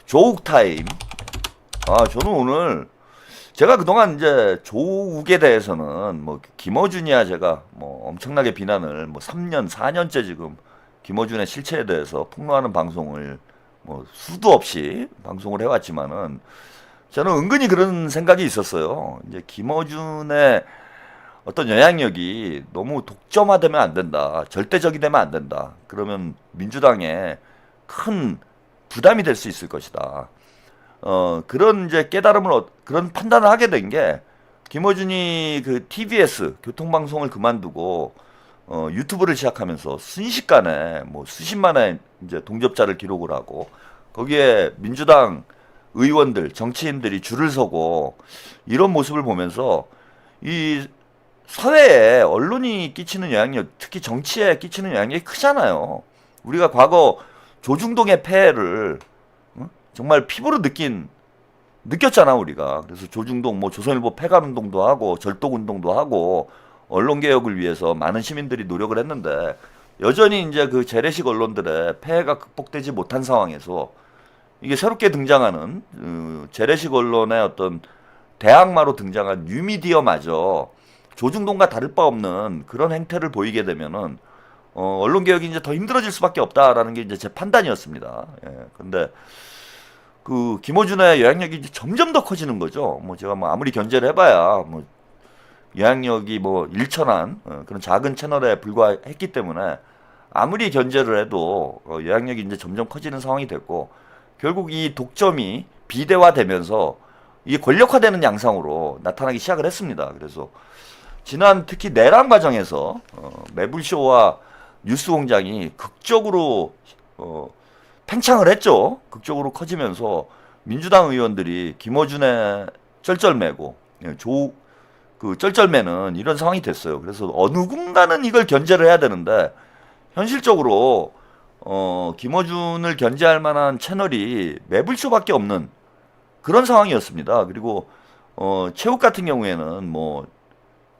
조욱 타임. 저는 오늘 제가 그동안 이제 조욱에 대해서는 뭐 김어준이야 제가 뭐 엄청나게 비난을 뭐 3년, 4년째 지금 김어준의 실체에 대해서 폭로하는 방송을 뭐 수도 없이 방송을 해왔지만은 저는 은근히 그런 생각이 있었어요. 이제 김어준의 어떤 영향력이 너무 독점화되면 안 된다. 절대적이 되면 안 된다. 그러면 민주당에 큰 부담이 될 수 있을 것이다. 그런 이제 깨달음을, 그런 판단을 하게 된 게, 김어준이 그 TBS 교통방송을 그만두고, 유튜브를 시작하면서 순식간에 뭐 수십만의 이제 동접자를 기록을 하고, 거기에 민주당 의원들, 정치인들이 줄을 서고, 이런 모습을 보면서, 이 사회에 언론이 끼치는 영향력, 특히 정치에 끼치는 영향력이 크잖아요. 우리가 과거 조중동의 폐해를 정말 피부로 느꼈잖아, 우리가. 그래서 조중동, 뭐 조선일보 폐간운동도 하고, 절독운동도 하고, 언론개혁을 위해서 많은 시민들이 노력을 했는데, 여전히 이제 그 재래식 언론들의 폐해가 극복되지 못한 상황에서, 이게 새롭게 등장하는, 재래식 언론의 어떤 대항마로 등장한 뉴미디어마저 조중동과 다를 바 없는 그런 행태를 보이게 되면은, 언론개혁이 이제 더 힘들어질 수밖에 없다라는 게 이제 제 판단이었습니다. 예. 근데, 그 김어준의 영향력이 이제 점점 더 커지는 거죠. 뭐 제가 뭐 아무리 견제를 해봐야 뭐 영향력이 뭐 일천한 그런 작은 채널에 불과했기 때문에 아무리 견제를 해도 영향력이 이제 점점 커지는 상황이 됐고, 결국 이 독점이 비대화되면서 이게 권력화되는 양상으로 나타나기 시작을 했습니다. 그래서 지난 특히 내란 과정에서 매불쇼와 뉴스공장이 극적으로 팽창을 했죠. 극적으로 커지면서 민주당 의원들이 김어준의 쩔쩔매고, 그 쩔쩔매는 이런 상황이 됐어요. 그래서 어느 누군가는 이걸 견제를 해야 되는데, 현실적으로 김어준을 견제할 만한 채널이 매불쇼밖에 없는 그런 상황이었습니다. 그리고 체육 같은 경우에는 뭐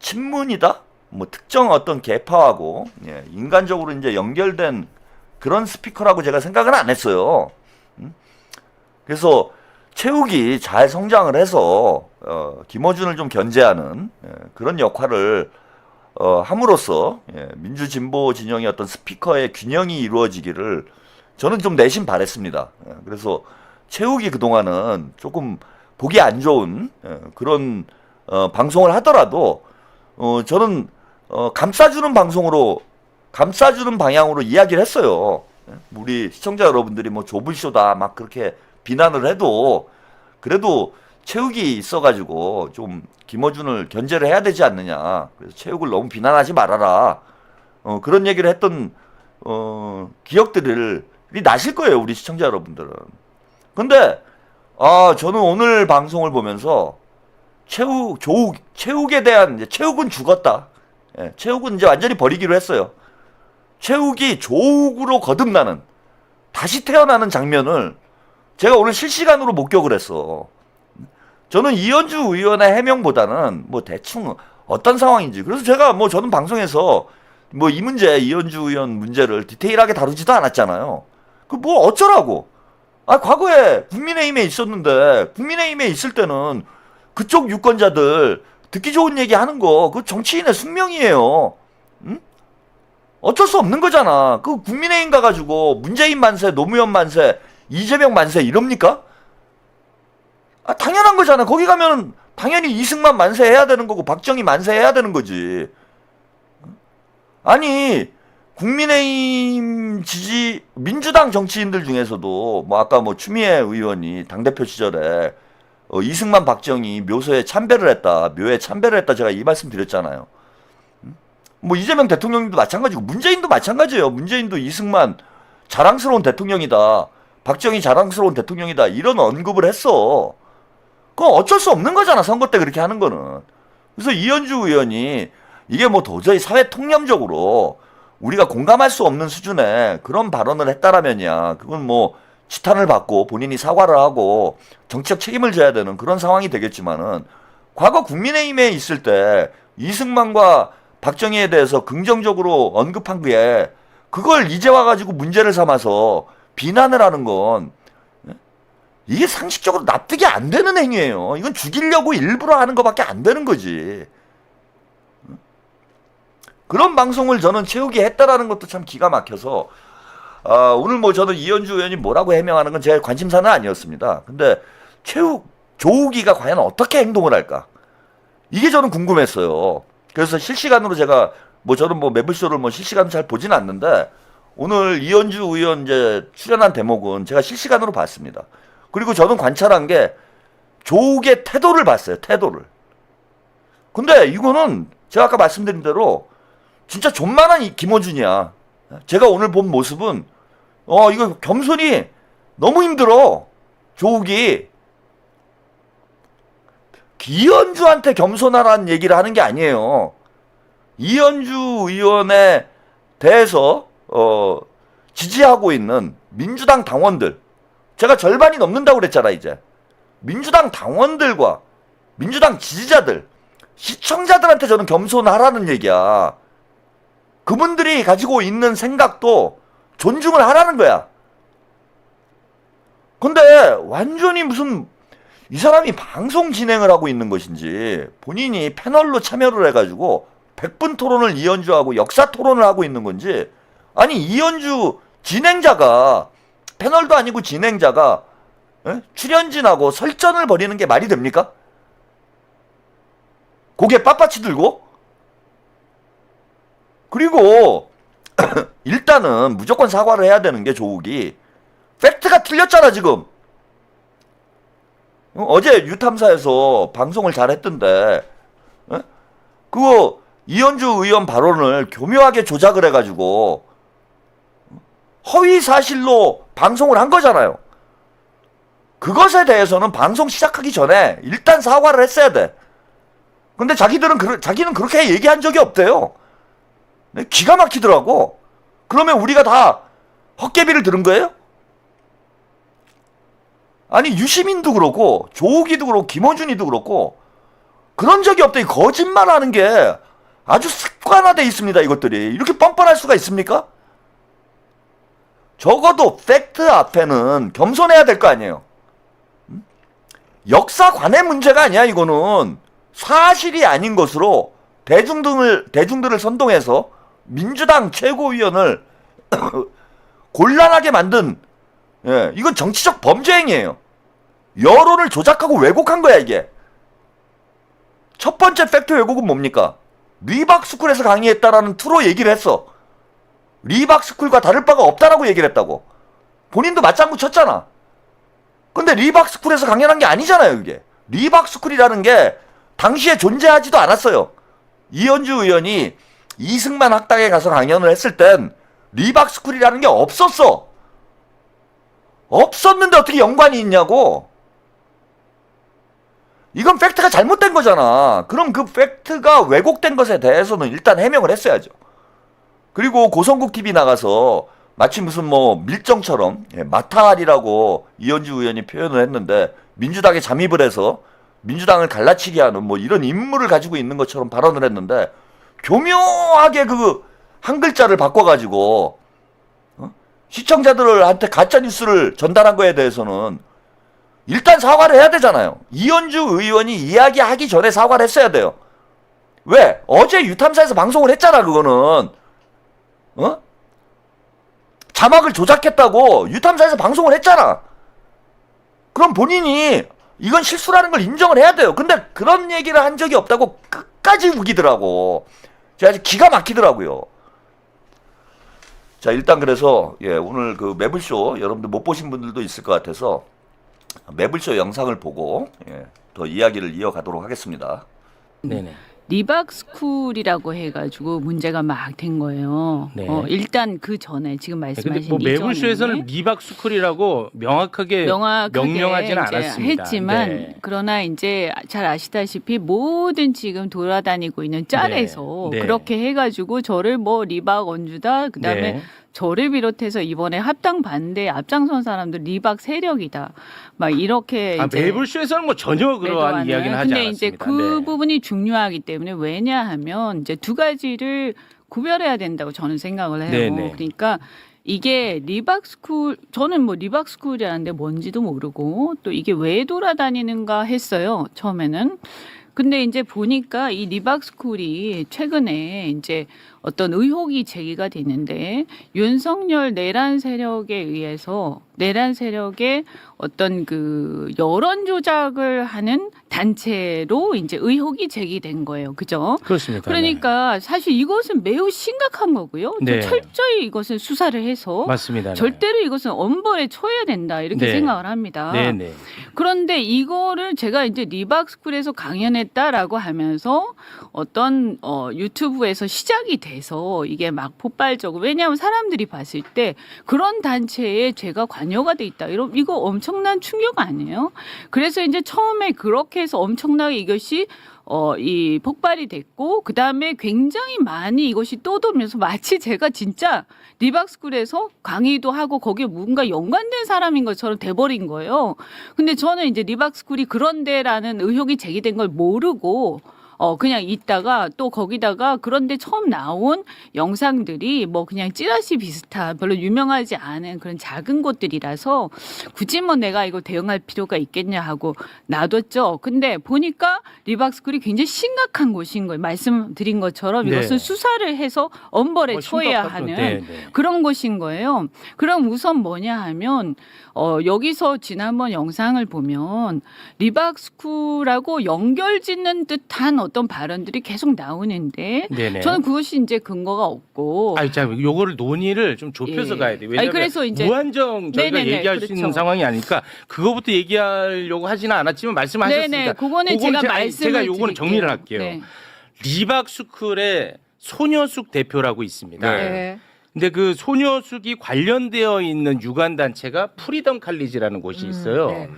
친문이다, 뭐 특정 어떤 계파하고 인간적으로 이제 연결된 그런 스피커라고 제가 생각은 안 했어요. 그래서 체육이 잘 성장을 해서 김어준을 좀 견제하는 그런 역할을 함으로써 민주진보 진영의 어떤 스피커의 균형이 이루어지기를 저는 좀 내심 바랬습니다. 그래서 체육이 그동안은 조금 보기 안 좋은 그런 방송을 하더라도 저는 감싸주는 방송으로, 감싸주는 방향으로 이야기를 했어요. 우리 시청자 여러분들이 뭐 조불쇼다 막 그렇게 비난을 해도 그래도 체육이 있어가지고 좀 김어준을 견제를 해야 되지 않느냐. 그래서 체육을 너무 비난하지 말아라. 그런 얘기를 했던 기억들이 나실 거예요, 우리 시청자 여러분들은. 근데 저는 오늘 방송을 보면서 체육에 대한, 이제 체육은 죽었다. 체육은 이제 완전히 버리기로 했어요. 체육이 조국으로 거듭나는, 다시 태어나는 장면을 제가 오늘 실시간으로 목격을 했어. 저는 이현주 의원의 해명보다는 뭐 대충 어떤 상황인지, 그래서 제가 뭐 저는 방송에서 뭐 이 문제, 이현주 의원 문제를 디테일하게 다루지도 않았잖아요. 그 뭐 어쩌라고. 과거에 국민의힘에 있었는데, 국민의힘에 있을 때는 그쪽 유권자들 듣기 좋은 얘기 하는 거, 그 정치인의 숙명이에요. 응? 어쩔 수 없는 거잖아. 그 국민의힘 가가지고 문재인 만세, 노무현 만세, 이재명 만세 이럽니까? 당연한 거잖아. 거기 가면 당연히 이승만 만세 해야 되는 거고 박정희 만세 해야 되는 거지. 아니, 국민의힘 지지, 민주당 정치인들 중에서도 뭐 아까 뭐 추미애 의원이 당대표 시절에 이승만 박정희 묘소에 참배를 했다, 묘에 참배를 했다, 제가 이 말씀 드렸잖아요. 뭐 이재명 대통령도 마찬가지고 문재인도 마찬가지예요. 문재인도 이승만 자랑스러운 대통령이다, 박정희 자랑스러운 대통령이다, 이런 언급을 했어. 그건 어쩔 수 없는 거잖아, 선거 때 그렇게 하는 거는. 그래서 이현주 의원이 이게 뭐 도저히 사회 통념적으로 우리가 공감할 수 없는 수준의 그런 발언을 했다라면야 그건 뭐 지탄을 받고 본인이 사과를 하고 정치적 책임을 져야 되는 그런 상황이 되겠지만은, 과거 국민의힘에 있을 때 이승만과 박정희에 대해서 긍정적으로 언급한 게, 그걸 이제 와가지고 문제를 삼아서 비난을 하는 건 이게 상식적으로 납득이 안 되는 행위예요. 이건 죽이려고 일부러 하는 것밖에 안 되는 거지. 그런 방송을 저는 채우기 했다라는 것도 참 기가 막혀서 오늘 뭐 저는 이현주 의원이 뭐라고 해명하는 건 제 관심사는 아니었습니다. 근데 조우기가 과연 어떻게 행동을 할까? 이게 저는 궁금했어요. 그래서 실시간으로 제가 뭐 저는 뭐 매불쇼를 뭐 실시간으로 잘 보진 않는데 오늘 이현주 의원 이제 출연한 대목은 제가 실시간으로 봤습니다. 그리고 저는 관찰한 게 조욱의 태도를 봤어요. 태도를. 근데 이거는 제가 아까 말씀드린 대로 진짜 존만한 이 김어준이야. 제가 오늘 본 모습은 이거 겸손이 너무 힘들어. 조욱이 이현주한테 겸손하라는 얘기를 하는 게 아니에요. 이현주 의원에 대해서 지지하고 있는 민주당 당원들, 제가 절반이 넘는다고 그랬잖아. 이제 민주당 당원들과 민주당 지지자들, 시청자들한테 저는 겸손하라는 얘기야. 그분들이 가지고 있는 생각도 존중을 하라는 거야. 근데 완전히 무슨 이 사람이 방송 진행을 하고 있는 것인지 본인이 패널로 참여를 해가지고 100분 토론을 이현주하고 역사 토론을 하고 있는 건지, 아니 이현주 진행자가, 패널도 아니고 진행자가 출연진하고 설전을 벌이는 게 말이 됩니까? 고개 빳빳이 들고? 그리고 일단은 무조건 사과를 해야 되는 게 조욱이 팩트가 틀렸잖아 지금. 어제 유탐사에서 방송을 잘했던데 그거 이현주 의원 발언을 교묘하게 조작을 해가지고 허위 사실로 방송을 한 거잖아요. 그것에 대해서는 방송 시작하기 전에 일단 사과를 했어야 돼. 근데 자기는 그렇게 얘기한 적이 없대요. 기가 막히더라고. 그러면 우리가 다 헛개비를 들은 거예요? 아니 유시민도 그렇고 조욱이도 그렇고 김어준이도 그렇고 그런 적이 없대. 거짓말하는 게 아주 습관화돼 있습니다. 이것들이 이렇게 뻔뻔할 수가 있습니까? 적어도 팩트 앞에는 겸손해야 될 거 아니에요. 역사관의 문제가 아니야. 이거는 사실이 아닌 것으로 대중들을 선동해서 민주당 최고위원을 곤란하게 만든, 이건 정치적 범죄 행위예요. 여론을 조작하고 왜곡한 거야 이게. 첫 번째 팩트 왜곡은 뭡니까? 리박스쿨에서 강의했다라는 투로 얘기를 했어. 리박스쿨과 다를 바가 없다라고 얘기를 했다고. 본인도 맞장구 쳤잖아. 근데 리박스쿨에서 강연한 게 아니잖아요 이게. 리박스쿨이라는 게 당시에 존재하지도 않았어요. 이현주 의원이 이승만 학당에 가서 강연을 했을 땐 리박스쿨이라는 게 없었어. 없었는데 어떻게 연관이 있냐고. 이건 팩트가 잘못된 거잖아. 그럼 그 팩트가 왜곡된 것에 대해서는 일단 해명을 했어야죠. 그리고 고성국 TV 나가서 마치 무슨 뭐 밀정처럼 마탈이라고 이현주 의원이 표현을 했는데 민주당에 잠입을 해서 민주당을 갈라치게 하는 뭐 이런 임무를 가지고 있는 것처럼 발언을 했는데 교묘하게 그 한 글자를 바꿔가지고 시청자들한테 가짜뉴스를 전달한 거에 대해서는 일단 사과를 해야 되잖아요. 이현주 의원이 이야기하기 전에 사과를 했어야 돼요. 왜? 어제 유탐사에서 방송을 했잖아. 그거는 자막을 조작했다고 유탐사에서 방송을 했잖아. 그럼 본인이 이건 실수라는 걸 인정을 해야 돼요. 근데 그런 얘기를 한 적이 없다고 끝까지 우기더라고. 제가 아주 기가 막히더라고요. 자, 일단 그래서 오늘 그 매불쇼 여러분들 못 보신 분들도 있을 것 같아서 매불쇼 영상을 보고 더 이야기를 이어가도록 하겠습니다. 네네. 리박스쿨이라고 해가지고 문제가 막 된 거예요. 네. 일단 그 전에 지금 근데 말씀하신 뭐 이전에 매불쇼에서는 리박스쿨이라고 명확하게 명령하지는 이제 않았습니다. 했지만 네. 그러나 이제 잘 아시다시피 모든 지금 돌아다니고 있는 짤에서 네. 그렇게 해가지고 저를 뭐 리박 원주다 그다음에 네. 저를 비롯해서 이번에 합당 반대에 앞장선 사람들 리박 세력이다. 막 이렇게 이제 매불쇼에서는 뭐 전혀 그러한 매도하는. 이야기는 하지 근데 않았습니다. 이제 그 부분이 중요하기 때문에 왜냐하면 이제 두 가지를 구별해야 된다고 저는 생각을 해요. 네네. 그러니까 이게 리박스쿨, 저는 뭐 리박스쿨이라는데 뭔지도 모르고 또 이게 왜 돌아다니는가 했어요, 처음에는. 근데 이제 보니까 이 리박스쿨이 최근에 이제 어떤 의혹이 제기가 되는데 윤석열 내란 세력에 의해서 내란 세력의 어떤 그 여론 조작을 하는 단체로 이제 의혹이 제기된 거예요. 그죠? 그렇습니다. 그러니까 사실 이것은 매우 심각한 거고요. 네. 철저히 이것은 수사를 해서 맞습니다. 네. 절대로 이것은 엄벌에 처해야 된다 이렇게 네. 생각을 합니다. 네, 네. 그런데 이거를 제가 이제 리박스쿨에서 강연했다라고 하면서 어떤 유튜브에서 시작이 돼서 이게 막 폭발적으로, 왜냐하면 사람들이 봤을 때 그런 단체에 제가 관여가 돼 있다. 이거 엄청난 충격 아니에요? 그래서 이제 처음에 그렇게 해서 엄청나게 이것이 이 폭발이 됐고, 그 다음에 굉장히 많이 이것이 떠돌면서 마치 제가 진짜 리박스쿨에서 강의도 하고 거기에 뭔가 연관된 사람인 것처럼 돼버린 거예요. 근데 저는 이제 리박스쿨이 그런데라는 의혹이 제기된 걸 모르고 그냥 있다가 또 거기다가 그런데 처음 나온 영상들이 뭐 그냥 찌라시 비슷한 별로 유명하지 않은 그런 작은 곳들이라서 굳이 뭐 내가 이거 대응할 필요가 있겠냐 하고 놔뒀죠. 근데 보니까 리박스쿨이 굉장히 심각한 곳인 거예요. 말씀드린 것처럼 네. 이것은 수사를 해서 엄벌에 처해야 심각하죠. 하는 네, 네. 그런 곳인 거예요. 그럼 우선 뭐냐 하면 여기서 지난번 영상을 보면 리박스쿨하고 연결짓는 듯한 어떤 발언들이 계속 나오는데 네네. 저는 그것이 이제 근거가 없고 아니, 자, 요거를 논의를 좀 좁혀서 예. 가야 돼요. 왜냐하면 아니, 그래서 이제 무한정 저희가 네네네, 얘기할 수 그렇죠. 있는 상황이 아니니까 그거부터 얘기하려고 하지는 않았지만 말씀하셨으니까. 네네, 그거는 제가 말씀을 제가 요거는 드릴게요. 정리를 할게요. 네. 리박스쿨의 손효숙 대표라고 있습니다. 네. 근데 그 손효숙이 관련되어 있는 유관 단체가 프리덤 칼리지라는 곳이 있어요. 네.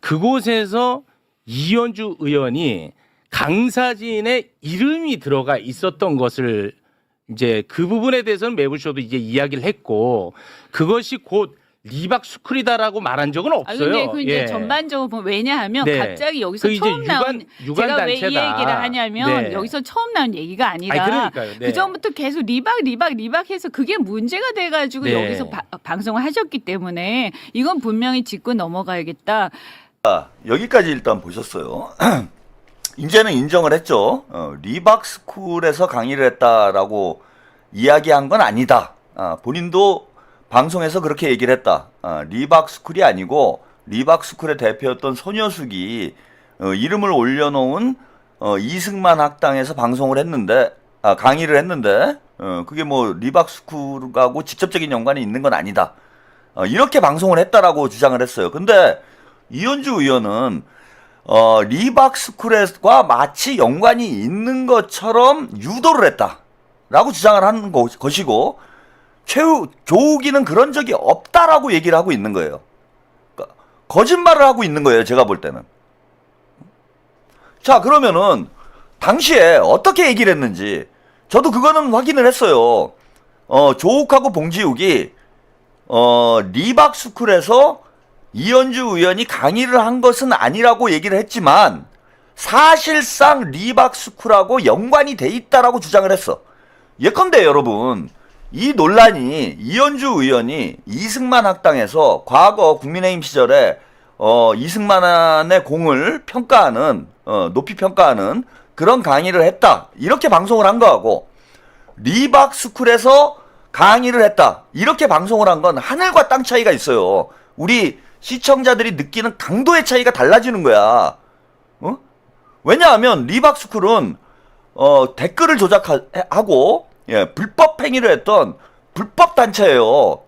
그곳에서 이현주 의원이 강사진의 이름이 들어가 있었던 것을 이제 그 부분에 대해서는 매부쇼도 이제 이야기를 했고, 그것이 곧 리박스쿨이다라고 말한 적은 아 없어요. 근데 그 이제 예. 전반적으로 보면 왜냐하면 네. 갑자기 여기서 그 이제 처음 나온 유관 제가 왜 이 얘기를 단체다. 하냐면 네. 여기서 처음 나온 얘기가 아니라 아니, 그러니까요. 네. 그 전부터 계속 리박해서 그게 문제가 돼가지고 네. 여기서 방송을 하셨기 때문에 이건 분명히 짚고 넘어가야겠다. 여기까지 일단 보셨어요. 이제는 인정을 했죠. 리박스쿨에서 강의를 했다라고 이야기한 건 아니다. 본인도 방송에서 그렇게 얘기를 했다. 리박스쿨이 아니고 리박스쿨의 대표였던 손효숙이 이름을 올려놓은 이승만 학당에서 방송을 했는데 강의를 했는데 그게 뭐 리박스쿨하고 직접적인 연관이 있는 건 아니다. 이렇게 방송을 했다라고 주장을 했어요. 근데 이현주 의원은 리박스쿨과 마치 연관이 있는 것처럼 유도를 했다라고 주장을 하는 것이고, 조욱이는 그런 적이 없다라고 얘기를 하고 있는 거예요. 그러니까 거짓말을 하고 있는 거예요, 제가 볼 때는. 자, 그러면은 당시에 어떻게 얘기를 했는지 저도 그거는 확인을 했어요. 조욱하고 봉지욱이 리박스쿨에서 이현주 의원이 강의를 한 것은 아니라고 얘기를 했지만 사실상 리박스쿨하고 연관이 돼 있다라고 주장을 했어. 예컨대 여러분, 이 논란이 이현주 의원이 이승만 학당에서 과거 국민의힘 시절에 이승만의 공을 평가하는 높이 평가하는 그런 강의를 했다 이렇게 방송을 한 거하고, 리박스쿨에서 강의를 했다 이렇게 방송을 한 건 하늘과 땅 차이가 있어요. 우리 시청자들이 느끼는 강도의 차이가 달라지는 거야. 왜냐하면 리박스쿨은 댓글을 조작하고 불법 행위를 했던 불법 단체예요.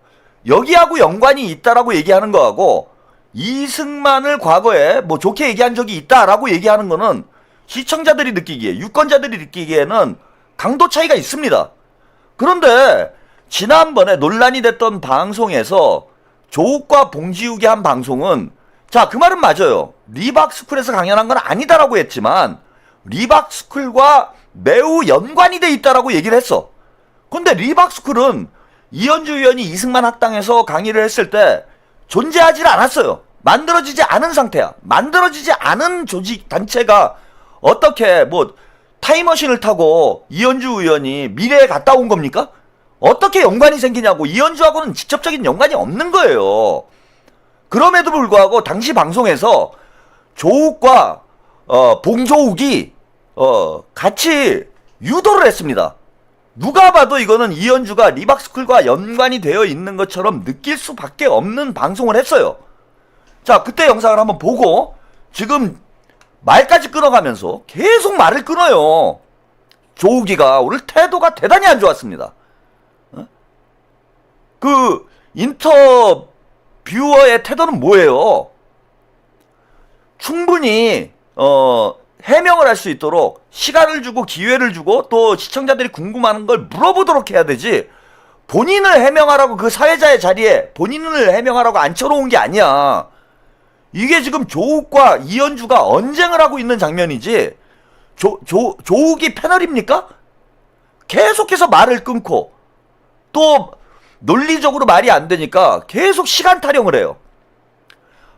여기하고 연관이 있다라고 얘기하는 거하고, 이승만을 과거에 뭐 좋게 얘기한 적이 있다라고 얘기하는 거는 시청자들이 느끼기에, 유권자들이 느끼기에는 강도 차이가 있습니다. 그런데 지난번에 논란이 됐던 방송에서 조욱과 봉지욱이 한 방송은, 자, 그 말은 맞아요. 리박스쿨에서 강연한 건 아니다라고 했지만 리박스쿨과 매우 연관이 돼 있다라고 얘기를 했어. 근데 리박스쿨은 이현주 의원이 이승만 학당에서 강의를 했을 때 존재하지 않았어요. 만들어지지 않은 상태야. 만들어지지 않은 조직 단체가 어떻게 뭐 타임머신을 타고 이현주 의원이 미래에 갔다 온 겁니까? 어떻게 연관이 생기냐고. 이현주하고는 직접적인 연관이 없는 거예요. 그럼에도 불구하고 당시 방송에서 조욱과 봉조욱이 같이 유도를 했습니다. 누가 봐도 이거는 이현주가 리박스쿨과 연관이 되어 있는 것처럼 느낄 수밖에 없는 방송을 했어요. 자, 그때 영상을 한번 보고 지금 말까지 끊어가면서 계속 말을 끊어요. 조욱이가 오늘 태도가 대단히 안 좋았습니다. 그 인터뷰어의 태도는 뭐예요? 충분히 해명을 할 수 있도록 시간을 주고 기회를 주고 또 시청자들이 궁금한 걸 물어보도록 해야 되지, 본인을 해명하라고 그 사회자의 자리에 본인을 해명하라고 앉혀놓은 게 아니야. 이게 지금 조욱과 이현주가 언쟁을 하고 있는 장면이지 조욱이 패널입니까? 계속해서 말을 끊고 또 논리적으로 말이 안 되니까 계속 시간 타령을 해요.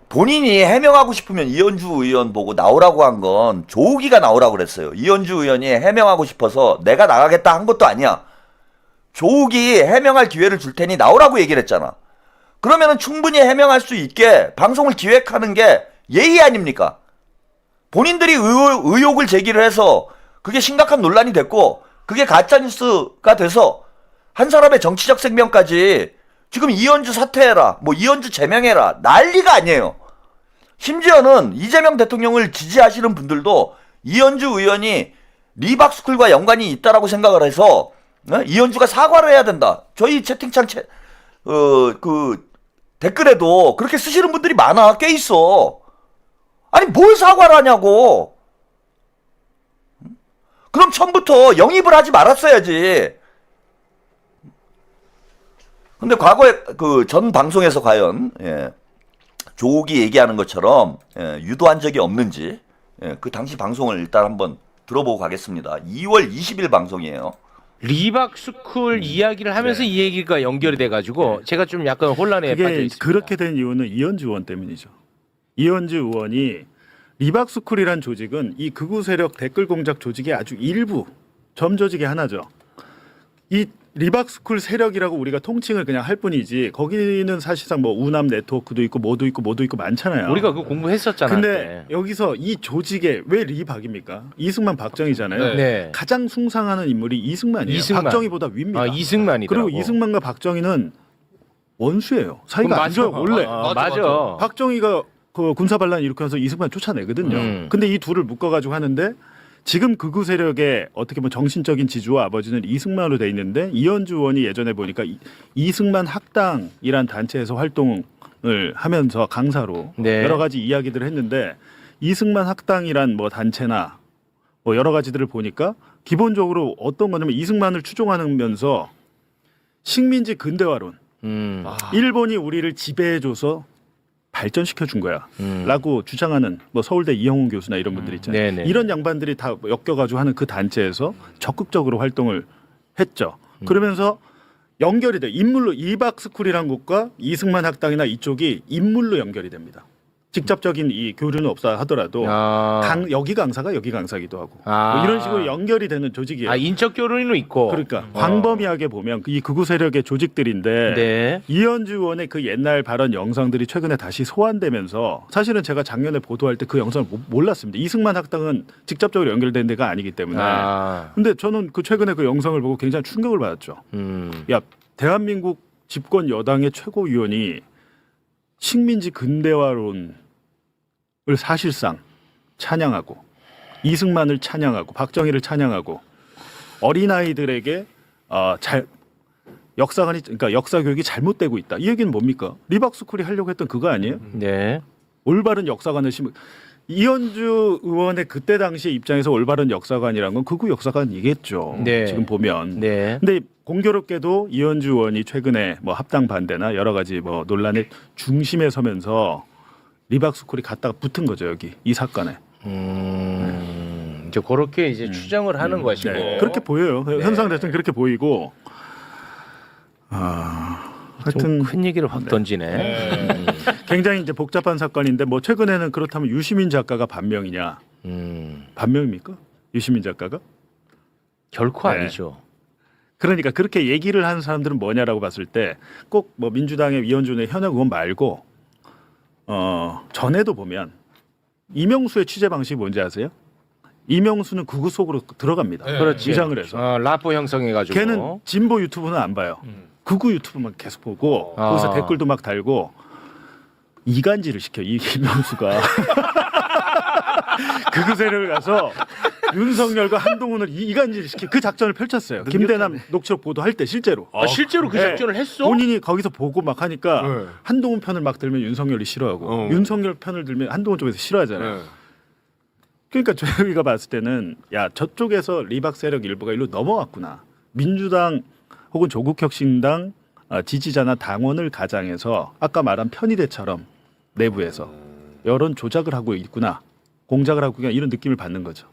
본인이 해명하고 싶으면 이현주 의원 보고 나오라고 한 건 조욱이가 나오라고 그랬어요. 이현주 의원이 해명하고 싶어서 내가 나가겠다 한 것도 아니야. 조욱이 해명할 기회를 줄 테니 나오라고 얘기를 했잖아. 그러면은 충분히 해명할 수 있게 방송을 기획하는 게 예의 아닙니까? 본인들이 의혹을 제기를 해서 그게 심각한 논란이 됐고 그게 가짜뉴스가 돼서 한 사람의 정치적 생명까지 지금 이현주 사퇴해라, 뭐 이현주 제명해라 난리가 아니에요. 심지어는 이재명 대통령을 지지하시는 분들도 이현주 의원이 리박스쿨과 연관이 있다라고 생각을 해서 이현주가 사과를 해야 된다. 저희 채팅창 그 댓글에도 그렇게 쓰시는 분들이 많아, 꽤 있어. 아니 뭘 사과를 하냐고. 그럼 처음부터 영입을 하지 말았어야지. 근데 과거에 그 전 방송에서 과연 조욱이 얘기하는 것처럼 유도한 적이 없는지 그 당시 방송을 일단 한번 들어보고 가겠습니다. 2월 20일 방송이에요. 리박스쿨 이야기를 하면서 이 얘기가 연결이 돼가지고 제가 좀 약간 혼란에 빠져 그게 있습니다. 그렇게 된 이유는 이현주 의원 때문이죠. 이현주 의원이 리박스쿨이란 조직은 이 극우 세력 댓글 공작 조직의 아주 일부 점조직의 하나죠. 이 리박스쿨 세력이라고 우리가 통칭을 그냥 할 뿐이지 거기는 사실상 뭐 우남 네트워크도 있고 뭐도 있고 많잖아요. 우리가 그거 공부했었잖아요. 근데 여기서 이 조직에 왜 리박입니까? 이승만 박정희잖아요. 네. 가장 숭상하는 인물이 이승만이에요. 이승만. 박정희보다 위입니다. 아, 이승만이더라고. 그리고 이승만과 박정희는 원수예요. 사이가 안 좋아요 원래. 맞아. 박정희가 그 군사 반란 일으켜서 이승만 쫓아내거든요. 근데 이 둘을 묶어가지고 하는데 지금 극우 세력의 어떻게 보면 정신적인 지주와 아버지는 이승만으로 돼 있는데 이현주 의원이 예전에 보니까 이승만 학당이란 단체에서 활동을 하면서 강사로 네. 여러 가지 이야기들을 했는데 이승만 학당이란 뭐 단체나 뭐 여러 가지들을 보니까 기본적으로 어떤 거냐면 이승만을 추종하면서 식민지 근대화론 일본이 우리를 지배해줘서 발전시켜 준 거야 라고 주장하는 뭐 서울대 이형훈 교수나 이런 분들 있잖아요. 네네. 이런 양반들이 다 엮여가지고 하는 그 단체에서 적극적으로 활동을 했죠. 그러면서 연결이 돼요. 인물로 리박스쿨이란 곳과 이승만 학당이나 이쪽이 인물로 연결이 됩니다. 직접적인 이 교류는 없다 하더라도 여기 강사가 여기 강사기도 하고 뭐 이런 식으로 연결이 되는 조직이에요. 아, 인적 교류는 있고. 그러니까 광범위하게 보면 이 극우 세력의 조직들인데 네. 이현주 의원의 그 옛날 발언 영상들이 최근에 다시 소환되면서 사실은 제가 작년에 보도할 때 그 영상을 몰랐습니다. 이승만 학당은 직접적으로 연결된 데가 아니기 때문에. 근데 저는 그 최근에 그 영상을 보고 굉장히 충격을 받았죠. 야, 대한민국 집권 여당의 최고위원이 식민지 근대화론을 사실상 찬양하고 이승만을 찬양하고 박정희를 찬양하고 어린아이들에게 역사관이 그러니까 역사 교육이 잘못되고 있다. 이 얘기는 뭡니까? 리박스쿨이 하려고 했던 그거 아니에요? 네. 올바른 역사관을 이현주 의원의 그때 당시 입장에서 올바른 역사관이란 건 극우 역사관이겠죠. 네. 지금 보면. 네. 근데 공교롭게도 이현주 의원이 최근에 뭐 합당 반대나 여러 가지 뭐 논란의 중심에 서면서 리박스쿨이 갖다가 붙은 거죠 여기 이 사건에. 이제 그렇게 이제 추정을 하는 것이고. 네. 그렇게 보여요. 현상 자체는 그렇게 보이고. 하여튼 큰 얘기를 확 던지네. 굉장히 이제 복잡한 사건인데 뭐 최근에는 그렇다면 유시민 작가가 반명이냐? 반명입니까? 유시민 작가가? 결코 네. 아니죠. 그러니까 그렇게 얘기를 하는 사람들은 뭐냐라고 봤을 때 꼭 뭐 민주당의 이현준의 현역 의원 말고 전에도 보면 이명수의 취재 방식이 뭔지 아세요? 이명수는 극우 속으로 들어갑니다. 그렇지. 위장을 해서. 라포 형성해가지고. 걔는 진보 유튜브는 안 봐요. 극우 유튜브만 계속 보고 거기서 댓글도 막 달고 이간질을 시켜 이명수가 극우 세력을 가서 윤석열과 한동훈을 이간질 시키 그 작전을 펼쳤어요. 김대남 녹취록 보도할 때 실제로. 실제로 그 네. 작전을 했어? 본인이 거기서 보고 막 하니까 네. 한동훈 편을 막 들면 윤석열이 싫어하고 윤석열 편을 들면 한동훈 쪽에서 싫어하잖아요. 그러니까 저희가 봤을 때는 야 저쪽에서 리박 세력 일부가 일로 넘어왔구나. 민주당 혹은 조국혁신당 지지자나 당원을 가장해서 아까 말한 편의대처럼 내부에서 여론 조작을 하고 있구나. 공작을 하고 있구나. 이런 느낌을 받는 거죠.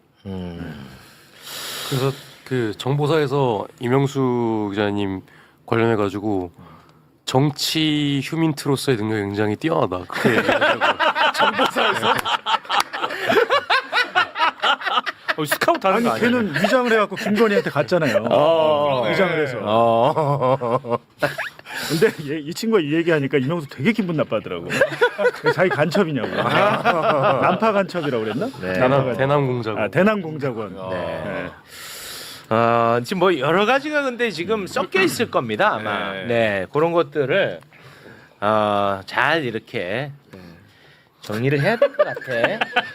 그래서 그 정보사에서 이명수 기자님 관련해 가지고 정치 휴민트로서의 능력이 굉장히 뛰어나다. 그렇게 얘기하더라고요. 정보사에서 스카우트 하는 아니 거 아니야? 걔는 위장을 해갖고 김건희한테 갔잖아요. 위장을 해서. 근데 이 친구가 이 얘기하니까 이명수 되게 기분 나빠하더라고. 자기 간첩이냐고. 난파 간첩이라고 그랬나? 네. 대남공작. 대남공작원. 네. 지금 뭐 여러 가지가 근데 지금 섞여 있을 겁니다 아마. 네, 그런 것들을 잘 이렇게 정리를 해야 될 것 같아.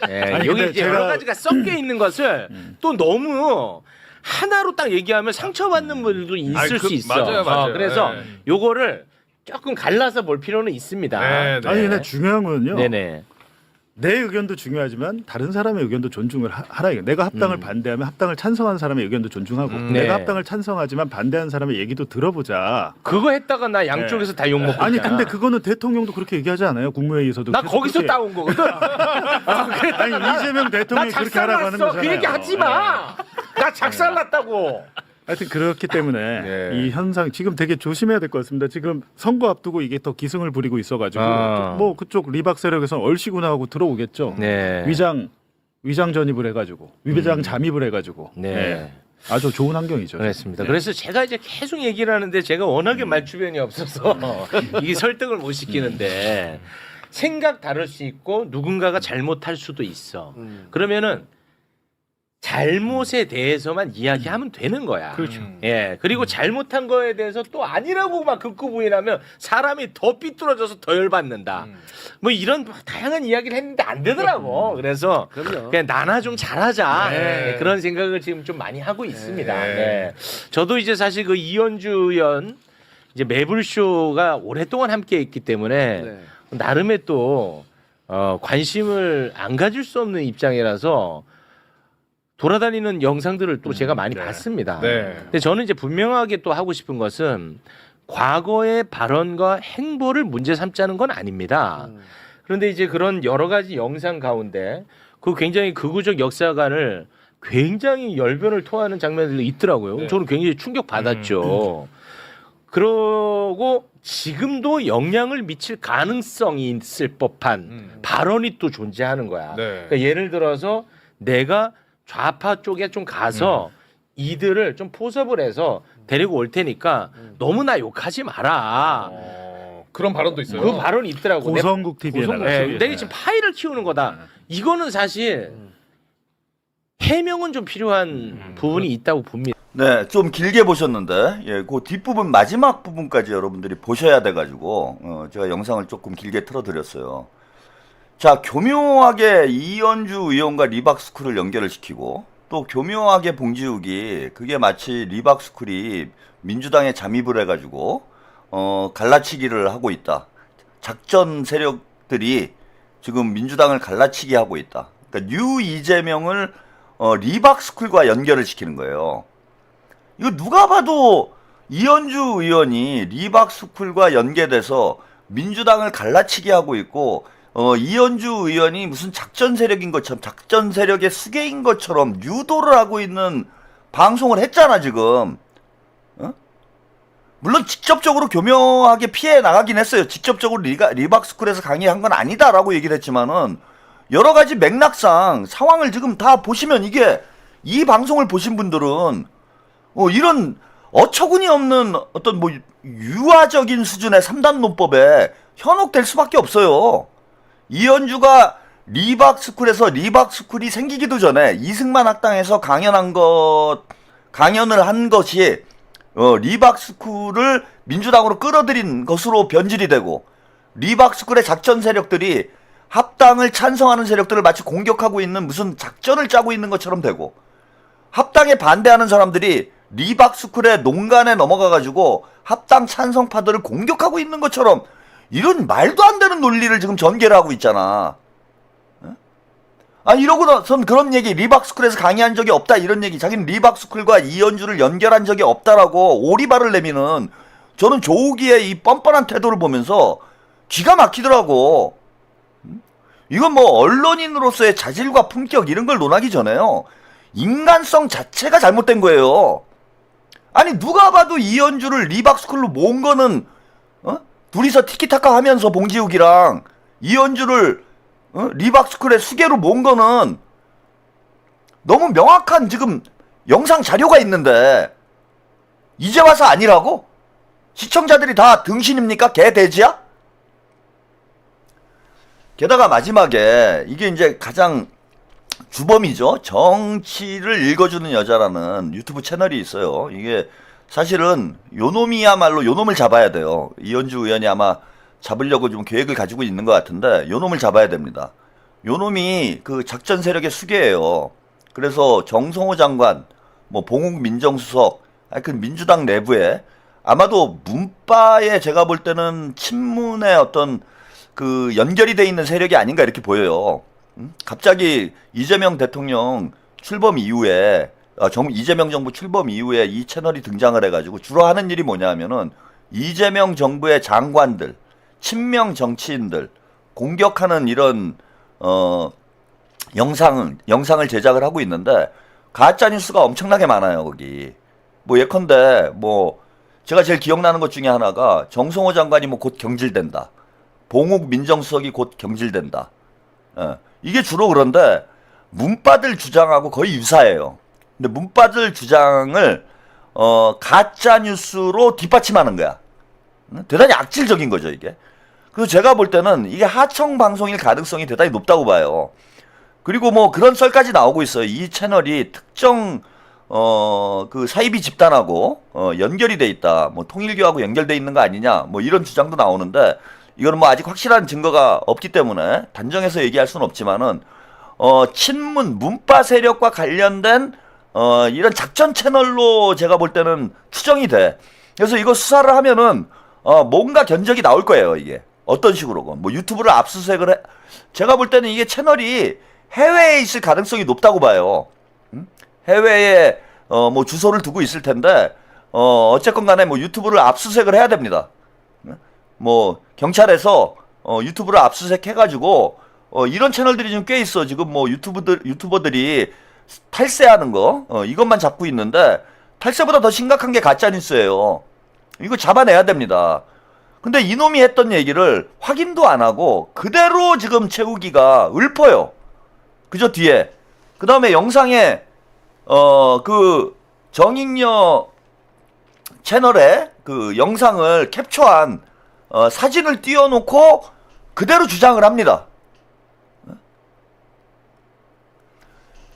네, 아니, 여기 근데 이제 여러 가지가 섞여 있는 것을 또 너무 하나로 딱 얘기하면 상처받는 분들도 있을 수 있어. 맞아요. 그래서 네. 요거를 조금 갈라서 볼 필요는 있습니다. 네, 네. 아니 근데 중요한 거는요. 네네. 내 의견도 중요하지만 다른 사람의 의견도 존중을 하라 이거. 내가 합당을 반대하면 합당을 찬성하는 사람의 의견도 존중하고 네. 내가 합당을 찬성하지만 반대하는 사람의 얘기도 들어보자. 그거 했다가 나 양쪽에서 다 욕 먹고 아니 있잖아. 근데 그거는 대통령도 그렇게 얘기하지 않아요? 국무회의에서도. 나 계속 거기서 그렇게. 따온 거거든. 아니 이재명 나 대통령이 그렇게 하라고 하는 작살났어. 거잖아요. 그 얘기 하지 마. 나 작살났다고. 하여튼 그렇기 때문에 네. 이 현상 지금 되게 조심해야 될 것 같습니다. 지금 선거 앞두고 이게 더 기승을 부리고 있어가지고 뭐 그쪽 리박 세력에서는 얼씨구나 하고 들어오겠죠. 네. 위장 전입을 해가지고 위장 잠입을 해가지고 네. 아주 좋은 환경이죠. 그렇습니다. 네. 그래서 제가 이제 계속 얘기를 하는데 제가 워낙에 말주변이 없어서 이게 설득을 못 시키는데 생각 다를 수 있고 누군가가 잘못할 수도 있어. 그러면은 잘못에 대해서만 이야기하면 되는 거야. 그렇죠. 예. 그리고 잘못한 거에 대해서 또 아니라고 막 극구 부인하면 사람이 더 삐뚤어져서 더 열받는다. 뭐 이런 다양한 이야기를 했는데 안 되더라고. 그래서 그냥 나나 좀 잘하자. 네, 그런 생각을 지금 좀 많이 하고 있습니다. 네. 저도 이제 사실 그 이현주 의원 이제 매불쇼가 오랫동안 함께 했기 때문에 나름의 또 관심을 안 가질 수 없는 입장이라서 돌아다니는 영상들을 또 제가 많이 봤습니다. 네. 근데 저는 이제 분명하게 또 하고 싶은 것은 과거의 발언과 행보를 문제 삼자는 건 아닙니다. 그런데 이제 그런 여러 가지 영상 가운데 그 굉장히 극우적 역사관을 굉장히 열변을 토하는 장면들도 있더라고요. 저는 굉장히 충격 받았죠. 그러고 지금도 영향을 미칠 가능성이 있을 법한 발언이 또 존재하는 거야. 네. 그러니까 예를 들어서 내가 좌파 쪽에 좀 가서 이들을 좀 포섭을 해서 데리고 올 테니까 너무 나 욕하지 마라. 그런 발언도 있어요. 그 발언이 있더라고. 고성국 TV에 내가 나갔죠. 내가 지금 파일을 키우는 거다. 이거는 사실 해명은 좀 필요한 부분이 있다고 봅니다. 네, 좀 길게 보셨는데, 예, 그 뒷부분, 마지막 부분까지 여러분들이 보셔야 돼가지고, 제가 영상을 조금 길게 틀어드렸어요. 자, 교묘하게 이현주 의원과 리박스쿨을 연결을 시키고, 또 교묘하게 봉지욱이 그게 마치 리박스쿨이 민주당에 잠입을 해가지고, 갈라치기를 하고 있다. 작전 세력들이 지금 민주당을 갈라치기 하고 있다. 그러니까 뉴 이재명을 리박스쿨과 연결을 시키는 거예요. 이거 누가 봐도 이현주 의원이 리박스쿨과 연계돼서 민주당을 갈라치기 하고 있고 이현주 의원이 무슨 작전 세력인 것처럼 작전 세력의 수괴인 것처럼 유도를 하고 있는 방송을 했잖아 지금. 물론 직접적으로 교묘하게 피해 나가긴 했어요. 직접적으로 리박스쿨에서 강의한 건 아니다라고 얘기를 했지만은 여러 가지 맥락상 상황을 지금 다 보시면 이게 이 방송을 보신 분들은 이런 어처구니 없는 어떤 뭐 유아적인 수준의 3단 논법에 현혹될 수밖에 없어요. 이현주가 리박스쿨에서 리박스쿨이 생기기도 전에 이승만 학당에서 강연을 한 것이 리박스쿨을 민주당으로 끌어들인 것으로 변질이 되고, 리박스쿨의 작전 세력들이 합당을 찬성하는 세력들을 마치 공격하고 있는 무슨 작전을 짜고 있는 것처럼 되고, 합당에 반대하는 사람들이 리박스쿨의 농간에 넘어가가지고 합당 찬성파들을 공격하고 있는 것처럼, 이런 말도 안 되는 논리를 지금 전개를 하고 있잖아. 이러고선 그런 얘기, 리박스쿨에서 강의한 적이 없다 이런 얘기, 자기는 리박스쿨과 이현주를 연결한 적이 없다라고 오리발을 내미는, 저는 조우기의 이 뻔뻔한 태도를 보면서 기가 막히더라고. 이건 뭐 언론인으로서의 자질과 품격 이런 걸 논하기 전에요, 인간성 자체가 잘못된 거예요. 아니 누가 봐도 이현주를 리박스쿨로 모은 거는 둘이서 티키타카 하면서 봉지욱이랑 이현주를 리박스쿨의 수계로 모은 거는 너무 명확한 지금 영상 자료가 있는데 이제 와서 아니라고? 시청자들이 다 등신입니까? 개 돼지야? 게다가 마지막에 이게 이제 가장 주범이죠. 정치를 읽어주는 여자라는 유튜브 채널이 있어요. 이게 사실은 요놈이야말로 요놈을 잡아야 돼요. 이현주 의원이 아마 잡으려고 좀 계획을 가지고 있는 것 같은데 요놈을 잡아야 됩니다. 요놈이 그 작전 세력의 수계예요. 그래서 정성호 장관, 뭐 봉욱 민정수석, 그 민주당 내부에 아마도 문바에 제가 볼 때는 친문의 어떤 그 연결이 돼 있는 세력이 아닌가 이렇게 보여요. 갑자기 이재명 대통령 출범 이후에 이재명 정부 출범 이후에 이 채널이 등장을 해가지고 주로 하는 일이 뭐냐 하면은 이재명 정부의 장관들, 친명 정치인들 공격하는 이런 영상을 제작을 하고 있는데 가짜 뉴스가 엄청나게 많아요. 거기 뭐 예컨대 뭐 제가 제일 기억나는 것 중에 하나가 정성호 장관이 뭐 곧 경질된다, 봉욱 민정수석이 곧 경질된다. 이게 주로 그런데 문바들 주장하고 거의 유사해요. 근데 문바들 주장을 가짜 뉴스로 뒷받침하는 거야. 대단히 악질적인 거죠 이게. 그래서 제가 볼 때는 이게 하청 방송일 가능성이 대단히 높다고 봐요. 그리고 뭐 그런 썰까지 나오고 있어요. 이 채널이 특정 그 사이비 집단하고 연결이 돼 있다, 뭐 통일교하고 연결돼 있는 거 아니냐, 뭐 이런 주장도 나오는데 이거는 뭐 아직 확실한 증거가 없기 때문에 단정해서 얘기할 수는 없지만은 친문 문바 세력과 관련된 이런 작전 채널로 제가 볼 때는 추정이 돼. 그래서 이거 수사를 하면은 뭔가 견적이 나올 거예요. 이게 어떤 식으로건 뭐 유튜브를 압수수색을 해. 제가 볼 때는 이게 채널이 해외에 있을 가능성이 높다고 봐요. 해외에 뭐 주소를 두고 있을 텐데 어쨌건 간에 뭐 유튜브를 압수수색을 해야 됩니다. 뭐 경찰에서 유튜브를 압수수색해가지고 이런 채널들이 좀 꽤 있어. 지금 뭐 유튜버들이 탈세하는 거 이것만 잡고 있는데 탈세보다 더 심각한 게 가짜뉴스예요. 이거 잡아내야 됩니다. 근데 이놈이 했던 얘기를 확인도 안 하고 그대로 지금 채우기가 읊어요. 그저 뒤에. 그 다음에 영상에 그 정익녀 채널에 그 영상을 캡처한 사진을 띄워놓고 그대로 주장을 합니다.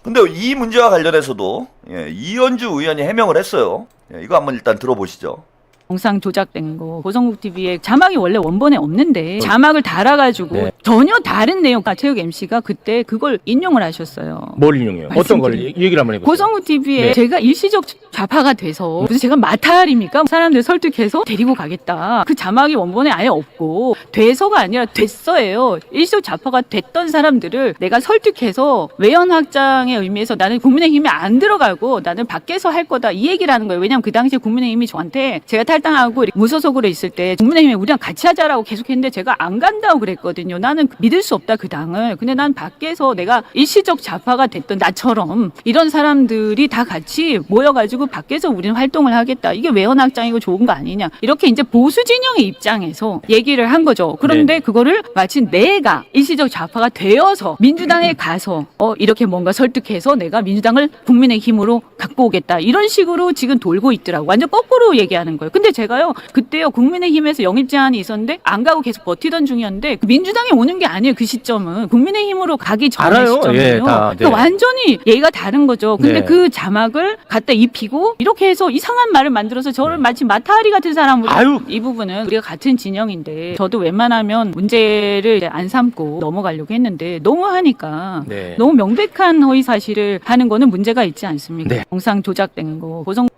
근데 이 문제와 관련해서도 이현주 의원이 해명을 했어요. 이거 한번 일단 들어보시죠. 영상 조작된 거 고성국 TV에 자막이 원래 원본에 없는데 자막을 달아가지고 전혀 다른 내용. 체육 MC가 그때 그걸 인용을 하셨어요. 뭘 인용해요? 어떤 걸 얘기를 한번 해보세요. 고성국 TV에 제가 일시적 좌파가 돼서 그래서 제가 마탈입니까? 사람들 설득해서 데리고 가겠다. 그 자막이 원본에 아예 없고 돼서가 아니라 됐어예요. 일시적 좌파가 됐던 사람들을 내가 설득해서 외연 확장의 의미에서 나는 국민의힘에 안 들어가고 나는 밖에서 할 거다 이 얘기를 하는 거예요. 왜냐하면 그 당시에 국민의힘이 저한테 제가 탈당하고 무소속으로 있을 때 국민의힘에 우리랑 같이 하자라고 계속했는데 제가 안 간다고 그랬거든요. 나는 믿을 수 없다 그 당을. 근데 난 밖에서 내가 일시적 좌파가 됐던 나처럼 이런 사람들이 다 같이 모여가지고 밖에서 우리는 활동을 하겠다. 이게 외연확장이고 좋은 거 아니냐. 이렇게 이제 보수 진영의 입장에서 얘기를 한 거죠. 그런데 그거를 마치 내가 일시적 좌파가 되어서 민주당에 가서 이렇게 뭔가 설득해서 내가 민주당을 국민의힘으로 갖고 오겠다. 이런 식으로 지금 돌고 있더라고. 완전 거꾸로 얘기하는 거예요. 근데 제가요 그때요 국민의힘에서 영입 제한이 있었는데 안 가고 계속 버티던 중이었는데 민주당에 오는 게 아니에요. 그 시점은 국민의힘으로 가기 전의 알아요. 시점이에요. 예, 다, 네. 그러니까 완전히 얘기가 다른 거죠. 근데 네. 그 자막을 갖다 입히고 이렇게 해서 이상한 말을 만들어서 저를 마치 마타리 같은 사람으로 아유. 이 부분은 우리가 같은 진영인데 저도 웬만하면 문제를 이제 안 삼고 넘어가려고 했는데 너무 하니까 네. 너무 명백한 허위 사실을 하는 거는 문제가 있지 않습니까? 네. 영상 조작된 거 고성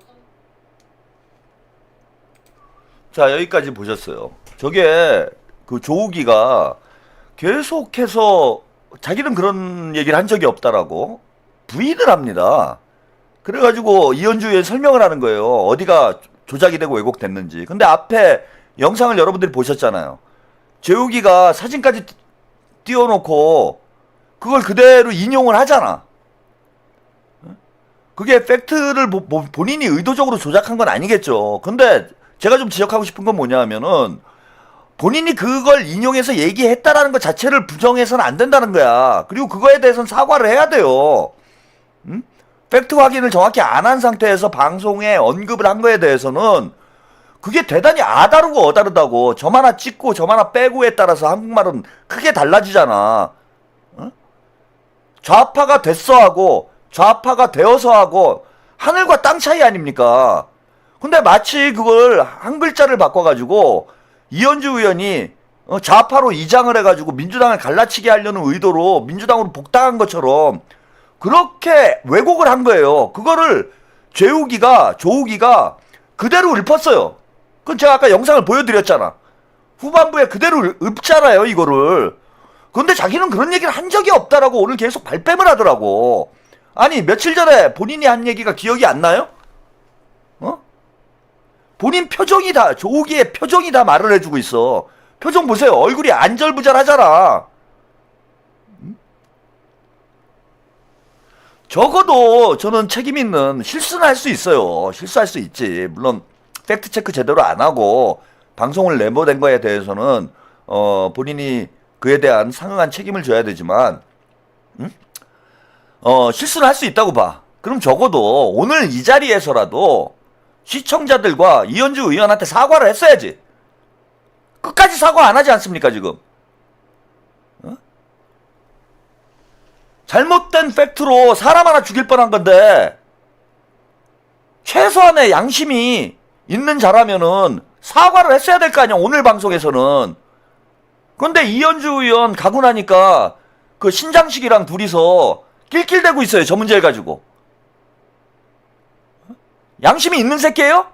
자, 여기까지 보셨어요. 저게 그 조우기가 계속해서 자기는 그런 얘기를 한 적이 없다라고 부인을 합니다. 그래가지고 이현주 의원 설명을 하는 거예요. 어디가 조작이 되고 왜곡됐는지. 근데 앞에 영상을 여러분들이 보셨잖아요. 재욱이가 사진까지 띄워놓고 그걸 그대로 인용을 하잖아. 그게 팩트를 본인이 의도적으로 조작한 건 아니겠죠. 근데 제가 좀 지적하고 싶은 건 뭐냐면은 본인이 그걸 인용해서 얘기했다라는 것 자체를 부정해서는 안 된다는 거야. 그리고 그거에 대해서는 사과를 해야 돼요. 응? 팩트 확인을 정확히 안 한 상태에서 방송에 언급을 한 거에 대해서는 그게 대단히 아다르고 어다르다고. 점 하나 찍고 점 하나 빼고에 따라서 한국말은 크게 달라지잖아. 응? 좌파가 됐어 하고 좌파가 되어서 하고 하늘과 땅 차이 아닙니까? 근데 마치 그걸 한 글자를 바꿔가지고 이현주 의원이 좌파로 이장을 해가지고 민주당을 갈라치게 하려는 의도로 민주당으로 복당한 것처럼 그렇게 왜곡을 한 거예요. 그거를 조우기가 그대로 읊었어요. 그건 제가 아까 영상을 보여드렸잖아. 후반부에 그대로 읊잖아요, 이거를. 그런데 자기는 그런 얘기를 한 적이 없다라고 오늘 계속 발뺌을 하더라고. 아니, 며칠 전에 본인이 한 얘기가 기억이 안 나요? 본인 표정이 다, 조우기의 표정이 다 말을 해주고 있어. 표정 보세요. 얼굴이 안절부절하잖아. 적어도 저는 책임 있는 실수는 할 수 있어요. 실수할 수 있지. 물론 팩트체크 제대로 안 하고 방송을 내보낸 거에 대해서는 본인이 그에 대한 상응한 책임을 져야 되지만 실수는 할 수 있다고 봐. 그럼 적어도 오늘 이 자리에서라도 시청자들과 이현주 의원한테 사과를 했어야지. 끝까지 사과 안 하지 않습니까, 지금? 잘못된 팩트로 사람 하나 죽일 뻔한 건데, 최소한의 양심이 있는 자라면은 사과를 했어야 될 거 아니야, 오늘 방송에서는. 근데 이현주 의원 가고 나니까 그 신장식이랑 둘이서 낄낄대고 있어요, 저 문제를 가지고. 양심이 있는 새끼예요?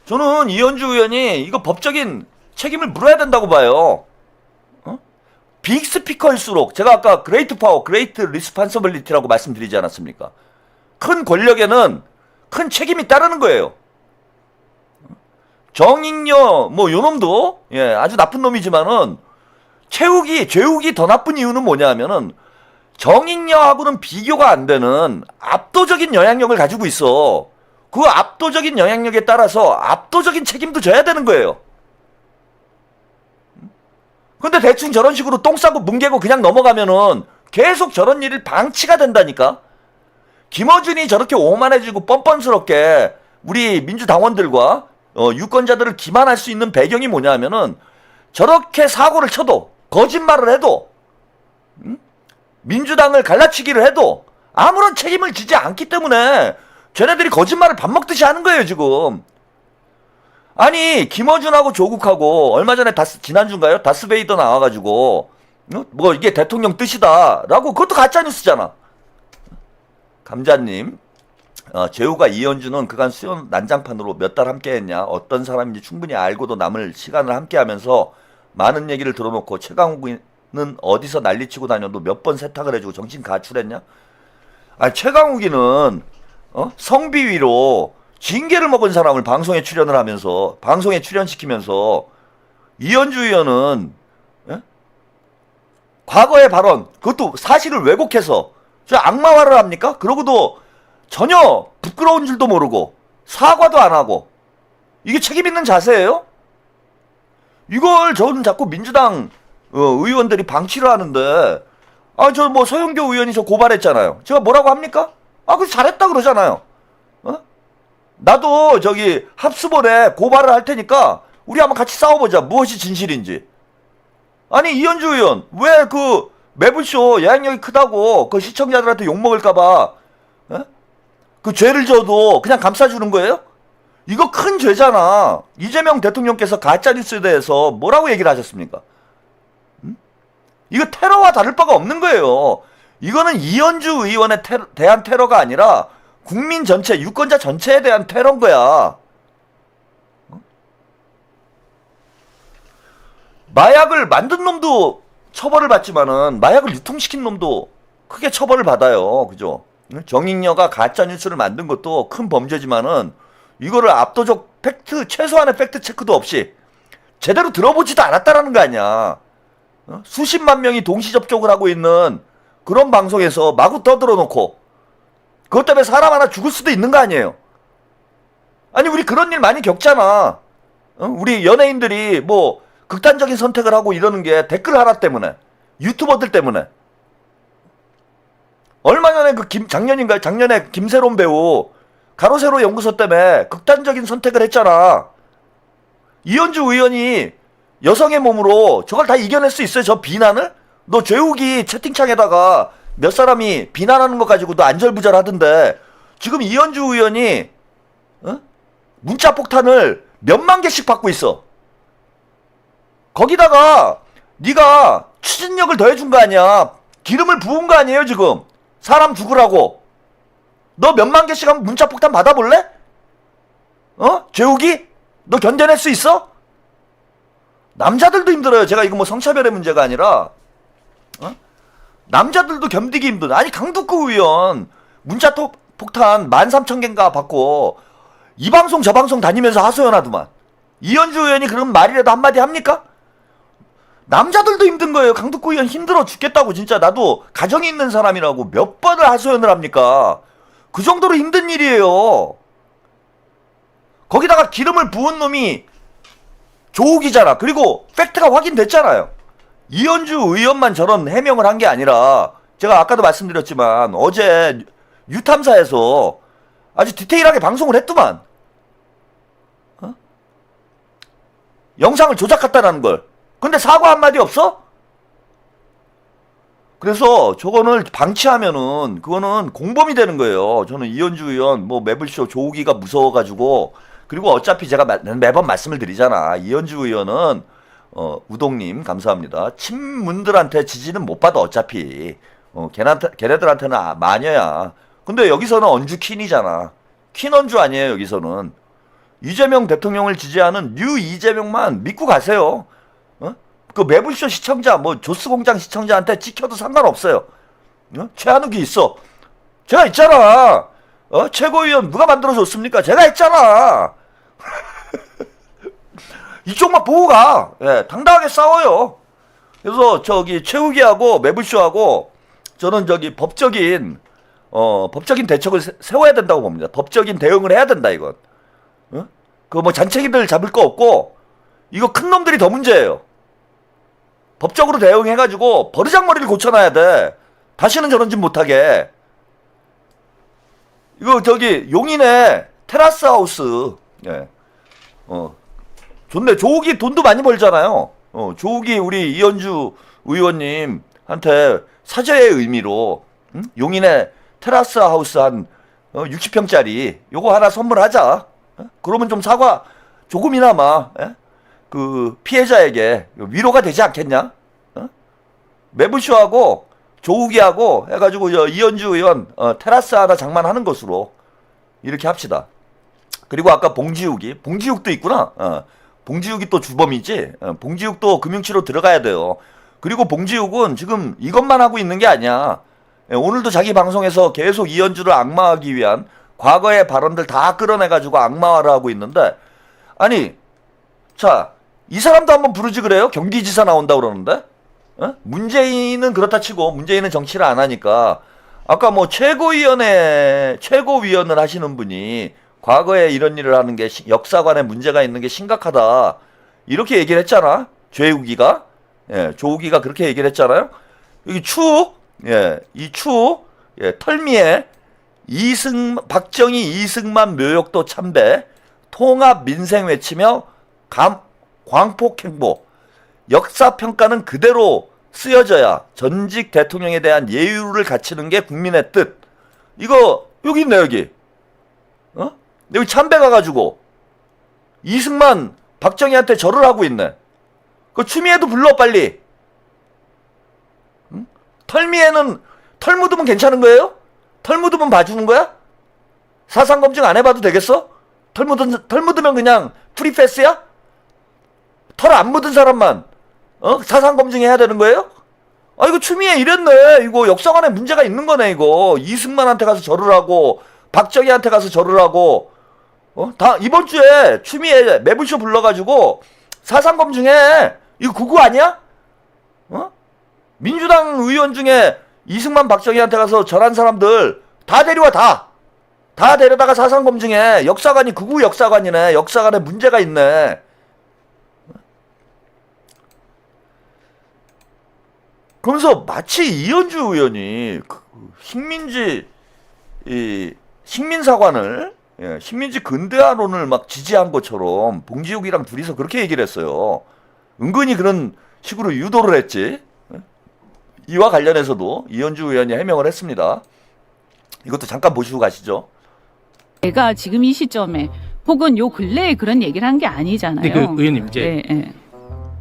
저는 이현주 의원이 이거 법적인 책임을 물어야 된다고 봐요. 빅 스피커일수록 제가 아까 그레이트 파워, 그레이트 리스판서빌리티라고 말씀드리지 않았습니까? 큰 권력에는 큰 책임이 따르는 거예요. 정익녀 뭐 요놈도 아주 나쁜 놈이지만은 죄욱이 더 나쁜 이유는 뭐냐 하면은 정익녀하고는 비교가 안 되는 압도적인 영향력을 가지고 있어. 그 압도적인 영향력에 따라서 압도적인 책임도 져야 되는 거예요. 근데 대충 저런 식으로 똥 싸고 뭉개고 그냥 넘어가면은 계속 저런 일이 방치가 된다니까. 김어준이 저렇게 오만해지고 뻔뻔스럽게 우리 민주당원들과 유권자들을 기만할 수 있는 배경이 뭐냐면은 저렇게 사고를 쳐도 거짓말을 해도 민주당을 갈라치기를 해도 아무런 책임을 지지 않기 때문에 쟤네들이 거짓말을 밥 먹듯이 하는 거예요, 지금. 아니, 김어준하고 조국하고 얼마 전에 지난주인가요? 다스베이더 나와가지고 뭐 이게 대통령 뜻이다 라고, 그것도 가짜뉴스잖아. 감자님, 재우가 이현주는 그간 수원 난장판으로 몇 달 함께 했냐, 어떤 사람인지 충분히 알고도 남을 시간을 함께 하면서 많은 얘기를 들어놓고 최강욱은 어디서 난리치고 다녀도 몇 번 세탁을 해주고 정신 가출했냐? 아니, 최강욱이는 성비위로 징계를 먹은 사람을 방송에 출연을 하면서 방송에 출연시키면서 이현주 의원은 예? 과거의 발언 그것도 사실을 왜곡해서 저 악마화를 합니까? 그러고도 전혀 부끄러운 줄도 모르고 사과도 안 하고 이게 책임 있는 자세예요? 이걸 저는 자꾸 민주당 의원들이 방치를 하는데 저 뭐 서영교 의원이 저 고발했잖아요. 제가 뭐라고 합니까? 그 잘했다 그러잖아요. 나도 저기 합수본에 고발을 할 테니까 우리 한번 같이 싸워보자. 무엇이 진실인지. 아니 이현주 의원 왜 그 매불쇼 영향력이 크다고 그 시청자들한테 욕먹을까봐 그 죄를 져도 그냥 감싸주는 거예요? 이거 큰 죄잖아. 이재명 대통령께서 가짜뉴스에 대해서 뭐라고 얘기를 하셨습니까? 이거 테러와 다를 바가 없는 거예요. 이거는 이현주 의원에 대한 테러가 아니라 국민 전체, 유권자 전체에 대한 테러인 거야. 마약을 만든 놈도 처벌을 받지만은 마약을 유통시킨 놈도 크게 처벌을 받아요. 그죠? 정익녀가 가짜뉴스를 만든 것도 큰 범죄지만은 이거를 압도적 팩트, 최소한의 팩트 체크도 없이 제대로 들어보지도 않았다라는 거 아니야. 수십만 명이 동시 접촉을 하고 있는 그런 방송에서 마구 떠들어놓고 그것 때문에 사람 하나 죽을 수도 있는 거 아니에요. 아니 우리 그런 일 많이 겪잖아. 우리 연예인들이 뭐 극단적인 선택을 하고 이러는 게 댓글 하나 때문에 유튜버들 때문에 얼마 전에 작년에 김세론 배우 가로세로 연구소 때문에 극단적인 선택을 했잖아. 이현주 의원이 여성의 몸으로 저걸 다 이겨낼 수 있어요? 저 비난을? 너 죄우기 채팅창에다가 몇 사람이 비난하는 거 가지고도 안절부절하던데 지금 이현주 의원이 문자 폭탄을 몇만 개씩 받고 있어. 거기다가 네가 추진력을 더해준 거 아니야. 기름을 부은 거 아니에요 지금. 사람 죽으라고. 너 몇만 개씩 한번 문자 폭탄 받아볼래? 재욱이? 너 견뎌낼 수 있어? 남자들도 힘들어요. 제가 이거 뭐 성차별의 문제가 아니라 남자들도 견디기 힘든. 아니 강두구 의원 문자 폭탄 13,000개인가 받고 이 방송 저 방송 다니면서 하소연하더만. 이현주 의원이 그럼 말이라도 한마디 합니까? 남자들도 힘든 거예요. 강두구 의원 힘들어 죽겠다고. 진짜 나도 가정이 있는 사람이라고 몇 번을 하소연을 합니까? 그 정도로 힘든 일이에요. 거기다가 기름을 부은 놈이 조욱이잖아. 그리고 팩트가 확인됐잖아요. 이현주 의원만 저런 해명을 한 게 아니라 제가 아까도 말씀드렸지만 어제 유탐사에서 아주 디테일하게 방송을 했더만. 영상을 조작했다는 걸. 근데 사과 한마디 없어? 그래서 저거는 방치하면은 그거는 공범이 되는 거예요. 저는 이현주 의원 뭐 매불쇼 조우기가 무서워가지고. 그리고 어차피 제가 매번 말씀을 드리잖아. 이현주 의원은 우동님 감사합니다. 친문들한테 지지는 못 받아 어차피. 걔네들한테는 마녀야. 근데 여기서는 언주 퀸이잖아. 퀸 언주 아니에요 여기서는. 이재명 대통령을 지지하는 뉴 이재명만 믿고 가세요. 그 매불쇼 시청자 뭐 조스공장 시청자한테 찍혀도 상관없어요. 최한욱이 있어. 제가 있잖아. 최고위원 누가 만들어줬습니까? 제가 했잖아. 이쪽만 보고 가. 예, 당당하게 싸워요. 그래서 저기 최욱이하고 매불쇼하고 저는 저기 법적인 대책을 세워야 된다고 봅니다. 법적인 대응을 해야 된다 이건. 그 뭐 잔챙이들 잡을 거 없고 이거 큰 놈들이 더 문제예요. 법적으로 대응해가지고 버르장머리를 고쳐놔야 돼. 다시는 저런 짓 못하게. 이거 저기 용인에 테라스 하우스. 예. 좋네. 조욱이 돈도 많이 벌잖아요. 조욱이 우리 이현주 의원님한테 사죄의 의미로 용인에 테라스 하우스 한 60평짜리 요거 하나 선물하자. 그러면 좀 사과 조금이나마 그 피해자에게 위로가 되지 않겠냐? 매불쇼하고 조욱이하고 해가지고 이현주 의원 테라스 하나 장만하는 것으로 이렇게 합시다. 그리고 아까 봉지욱도 있구나. 봉지욱이 또 주범이지. 봉지욱도 금융치로 들어가야 돼요. 그리고 봉지욱은 지금 이것만 하고 있는 게 아니야. 오늘도 자기 방송에서 계속 이현주를 악마하기 위한 과거의 발언들 다 끌어내가지고 악마화를 하고 있는데, 아니, 자, 이 사람도 한번 부르지 그래요? 경기지사 나온다 그러는데? 어? 문재인은 그렇다 치고, 문재인은 정치를 안 하니까, 아까 뭐 최고위원을 하시는 분이 과거에 이런 일을 하는 게 역사관에 문제가 있는 게 심각하다. 이렇게 얘기를 했잖아. 조우기가. 예, 조우기가 그렇게 얘기를 했잖아요. 여기 이 털미에 박정희 이승만 묘역도 참배, 통합 민생 외치며 광폭 행보, 역사 평가는 그대로 쓰여져야 전직 대통령에 대한 예우를 갖추는 게 국민의 뜻. 이거 여기 있네 여기. 여기 참배 가가지고 이승만 박정희한테 절을 하고 있네. 그 추미애도 불러 빨리. 응? 털미애는 털 묻으면 괜찮은 거예요? 털 묻으면 봐주는 거야? 사상 검증 안 해봐도 되겠어? 털 묻으면 그냥 프리패스야? 털 안 묻은 사람만 사상 검증해야 되는 거예요? 아 이거 추미애 이랬네. 이거 역사관에 문제가 있는 거네 이거. 이승만한테 가서 절을 하고 박정희한테 가서 절을 하고 다 이번 주에 추미애 매불쇼 불러가지고 사상 검증해. 이거 구구 아니야? 민주당 의원 중에 이승만 박정희한테 가서 절한 사람들 다 데려와 다 데려다가 사상 검증해. 역사관이 구구 역사관이네. 역사관에 문제가 있네. 그러면서 마치 이현주 의원이 식민사관을 식민지 근대화론을 막 지지한 것처럼 봉지욱이랑 둘이서 그렇게 얘기를 했어요. 은근히 그런 식으로 유도를 했지. 이와 관련해서도 이현주 의원이 해명을 했습니다. 이것도 잠깐 보시고 가시죠. 내가 지금 이 시점에 혹은 요 근래에 그런 얘기를 한 게 아니잖아요. 근데 그 의원님 이제 네.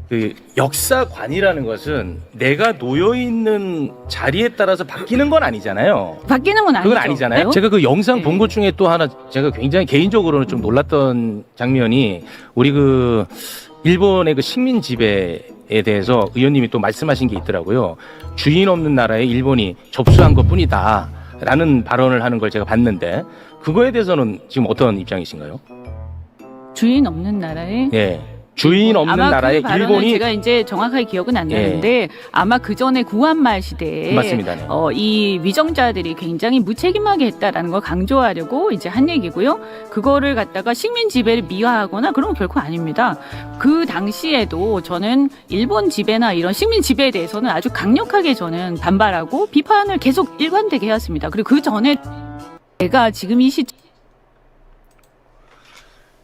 그 역사관이라는 것은 내가 놓여 있는 자리에 따라서 바뀌는 건 아니잖아요. 바뀌는 건 아니죠. 그건 아니잖아요. 제가 그 영상 본 것 중에 또 하나 제가 굉장히 개인적으로는 좀 놀랐던 장면이 우리 그 일본의 그 식민 지배에 대해서 의원님이 또 말씀하신 게 있더라고요. 주인 없는 나라에 일본이 접수한 것뿐이다. 라는 발언을 하는 걸 제가 봤는데 그거에 대해서는 지금 어떤 입장이신가요? 주인 없는 나라에 예. 주인 없는 아마 나라에 그 발언은 일본이 제가 이제 정확하게 기억은 안 나는데 아마 그 전에 구한말 시대에 맞습니다. 네. 이 위정자들이 굉장히 무책임하게 했다라는 걸 강조하려고 이제 한 얘기고요. 그거를 갖다가 식민 지배를 미화하거나 그런 건 결코 아닙니다. 그 당시에도 저는 일본 지배나 이런 식민 지배에 대해서는 아주 강력하게 저는 반발하고 비판을 계속 일관되게 해왔습니다. 그리고 그 전에 내가 지금 이 시점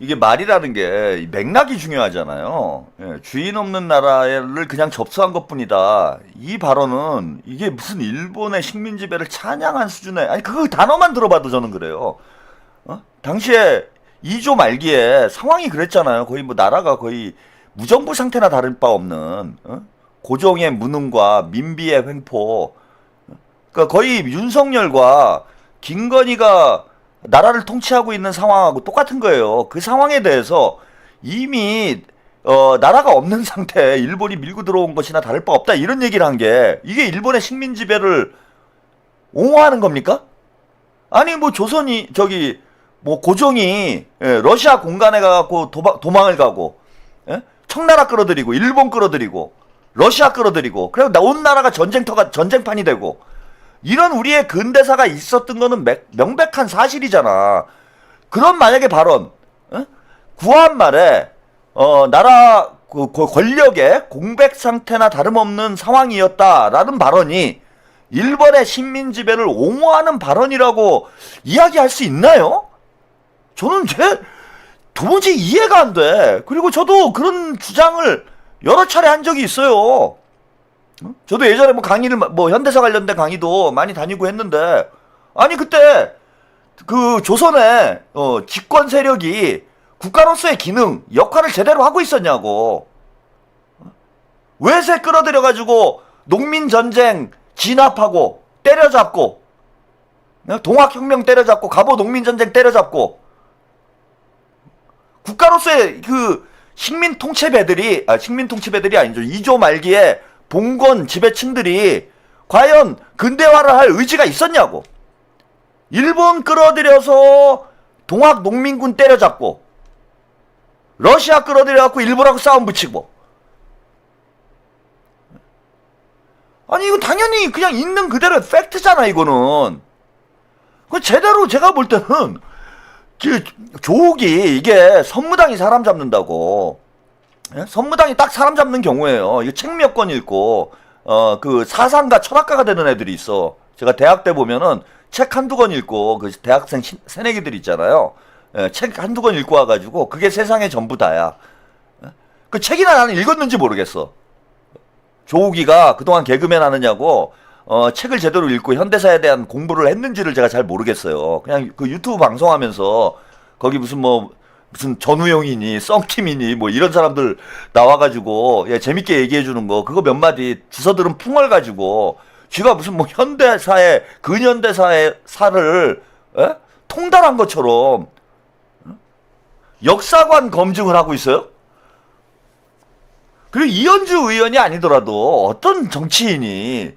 이게 말이라는 게 맥락이 중요하잖아요. 예, 주인 없는 나라를 그냥 접수한 것뿐이다. 이 발언은 이게 무슨 일본의 식민 지배를 찬양한 수준의 아니 그 단어만 들어봐도 저는 그래요. 당시에 2조 말기에 상황이 그랬잖아요. 거의 뭐 나라가 거의 무정부 상태나 다를 바 없는 고종의 무능과 민비의 횡포. 그러니까 거의 윤석열과 김건희가 나라를 통치하고 있는 상황하고 똑같은 거예요. 그 상황에 대해서 이미 나라가 없는 상태에 일본이 밀고 들어온 것이나 다를 바 없다 이런 얘기를 한 게 이게 일본의 식민 지배를 옹호하는 겁니까? 아니 뭐 조선이 저기 뭐 고종이 러시아 공간에 가갖고 도망을 가고 청나라 끌어들이고 일본 끌어들이고 러시아 끌어들이고 그리고 온 나라가 전쟁판이 되고 이런 우리의 근대사가 있었던 거는 명백한 사실이잖아. 그런 만약에 발언, 구한말에 나라 권력의 공백 상태나 다름없는 상황이었다라는 발언이 일본의 식민 지배를 옹호하는 발언이라고 이야기할 수 있나요? 저는 도무지 이해가 안 돼. 그리고 저도 그런 주장을 여러 차례 한 적이 있어요. 저도 예전에 뭐 강의를 뭐 현대사 관련된 강의도 많이 다니고 했는데 아니 그때 그 조선의 집권 세력이 국가로서의 기능 역할을 제대로 하고 있었냐고. 외세 끌어들여 가지고 농민 전쟁 진압하고 때려잡고 동학혁명 때려잡고 갑오 농민 전쟁 때려잡고 국가로서의 그 식민 통치배들이 아니죠. 2조 말기에 봉건 지배층들이 과연 근대화를 할 의지가 있었냐고. 일본 끌어들여서 동학 농민군 때려잡고 러시아 끌어들여갖고 일본하고 싸움 붙이고. 아니 이거 당연히 그냥 있는 그대로 팩트잖아 이거는. 그 제대로 제가 볼 때는 그 조국이 이게 선무당이 사람 잡는다고. 예? 선무당이 딱 사람 잡는 경우에요. 이거 책 몇 권 읽고 그 사상가 철학가가 되는 애들이 있어. 제가 대학 때 보면은 책 한두 권 읽고 그 대학생 새내기들 있잖아요. 예, 책 한두 권 읽고 와가지고 그게 세상의 전부 다야. 예? 그 책이나 나는 읽었는지 모르겠어. 조우기가 그동안 개그맨 하느냐고 책을 제대로 읽고 현대사에 대한 공부를 했는지를 제가 잘 모르겠어요. 그냥 그 유튜브 방송하면서 거기 무슨 전우영이니 썬킴이니 뭐 이런 사람들 나와가지고 예, 재밌게 얘기해주는 거 그거 몇 마디 주워들은 풍을 가지고 쥐가 무슨 뭐 현대사의 근현대사의 사를 예? 통달한 것처럼 역사관 검증을 하고 있어요? 그리고 이현주 의원이 아니더라도 어떤 정치인이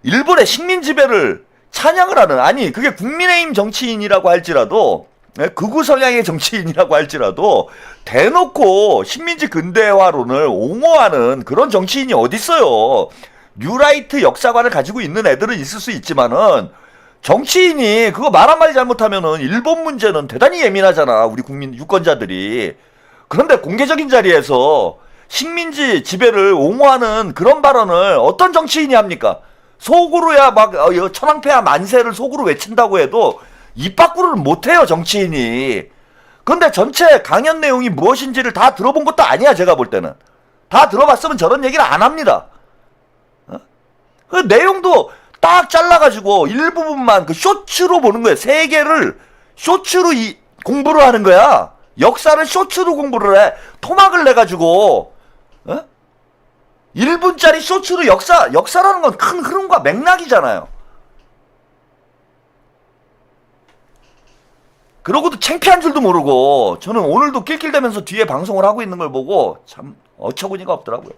일본의 식민 지배를 찬양을 하는, 아니 그게 국민의힘 정치인이라고 할지라도 극우 성향의 정치인이라고 할지라도 대놓고 식민지 근대화론을 옹호하는 그런 정치인이 어딨어요. 뉴라이트 역사관을 가지고 있는 애들은 있을 수 있지만은 정치인이 그거 말 한마디 잘못하면은 일본 문제는 대단히 예민하잖아. 우리 국민 유권자들이. 그런데 공개적인 자리에서 식민지 지배를 옹호하는 그런 발언을 어떤 정치인이 합니까? 속으로야 막 천황폐하 만세를 속으로 외친다고 해도 입 밖으로는 못해요 정치인이. 그런데 전체 강연 내용이 무엇인지를 다 들어본 것도 아니야. 제가 볼 때는 다 들어봤으면 저런 얘기를 안 합니다. 그 내용도 딱 잘라가지고 일부분만 그 쇼츠로 보는 거예요. 세계를 쇼츠로 공부를 하는 거야. 역사를 쇼츠로 공부를 해. 토막을 내가지고 1분짜리 쇼츠로 역사라는 건 큰 흐름과 맥락이잖아요. 그러고도 창피한 줄도 모르고 저는 오늘도 낄낄대면서 뒤에 방송을 하고 있는 걸 보고 참 어처구니가 없더라고요.